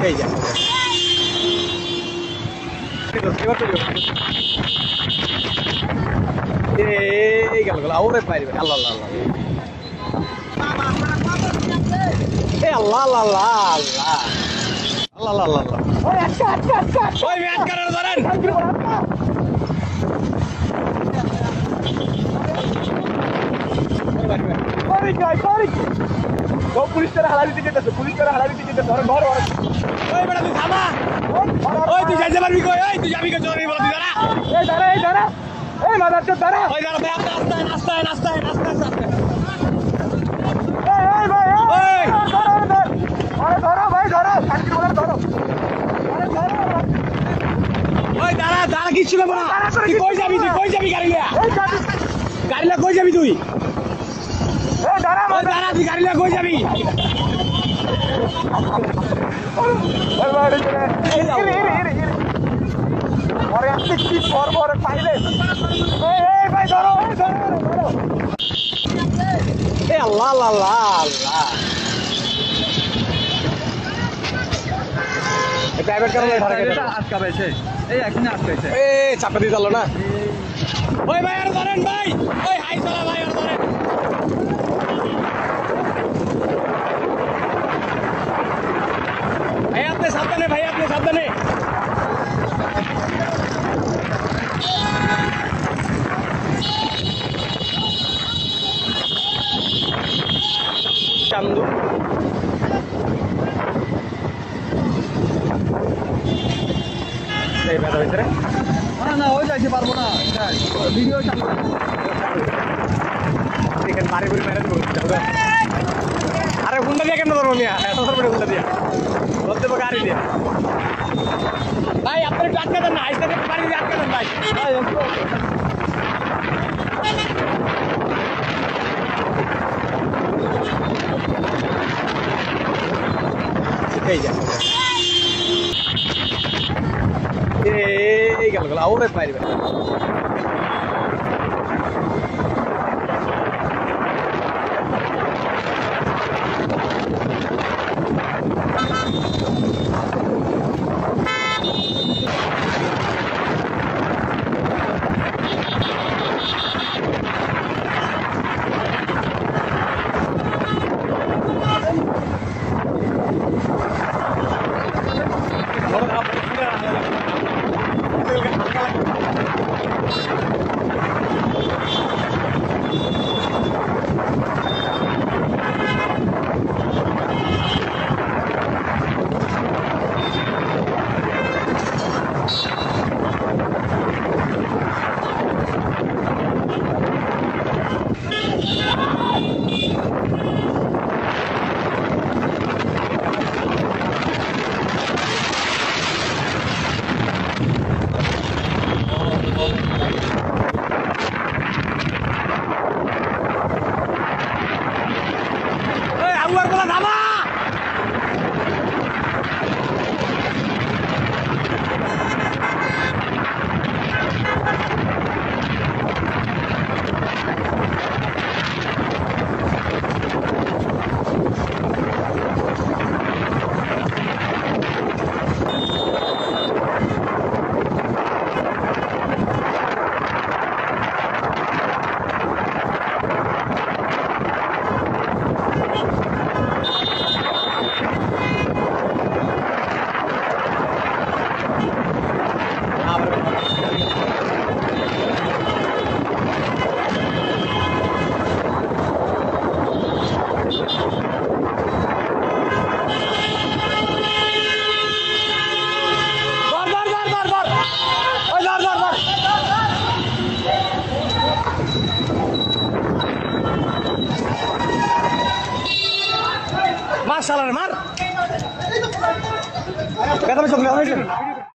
এই যা এই গেল গেল আউরে পাইবে আল্লাহ আল্লাহ এ আল্লাহ আল্লাহ আল্লাহ আল্লাহ আল্লাহ আল্লাহ ওই আচ্ছা আচ্ছা আচ্ছা ওই ম্যাচ করার ধরেন সরি গাই সরি তো পুলিশ তারা হালালি দিতে ধর ঘর ওই বেটা তুই থামা ওই তুই যাইতে পারবি কই ওই তুই যাবি কই চল বল তুই দাঁড়া এই দাঁড়া এই মাদারটা দাঁড়া ওই দাঁড়া ভাই আস্তে এই ভাই ওই ধরো ভাই ধরো শান্তি বলে ধরো ওই দাঁড়া কিছু না তুই কই যাবি গাড়ি লিয়া কই যাবি তুই এই দাঁড়া তুই গাড়ি লিয়া কই যাবি ওরে আজকে কি করবো ওরে পাইলে এই ভাই ধরো এ আল্লাহ আল্লাহ আল্লাহ প্রাইভেট কার আটকাবেছে এই এখনই আটকাইছে এই চাপা দিয়ে চালো না ওই ভাই আর ধরেন ভাই ওই হাই চলা ভাই আর ধরেন ভাই আপনি সাবধানে চান্দু এই ব্যথা হয়েছে রে না ওই যাইতে পারবো না ভিডিও চালু এখানে বাড়ি ঘুরে মেরে দেবো আরে হুন্ডা দিয়ে কেন ধরবো মিয়া হুন্ডা দিয়া ধরতে গাড়ি দিয়া ভাই আপনার একটু আটকা দেন না আইসা বাড়ি দিয়ে আটকা দেন ভাই এই যা এই গেল আউরে পাইবে মার শালারে মার। কথা বলছো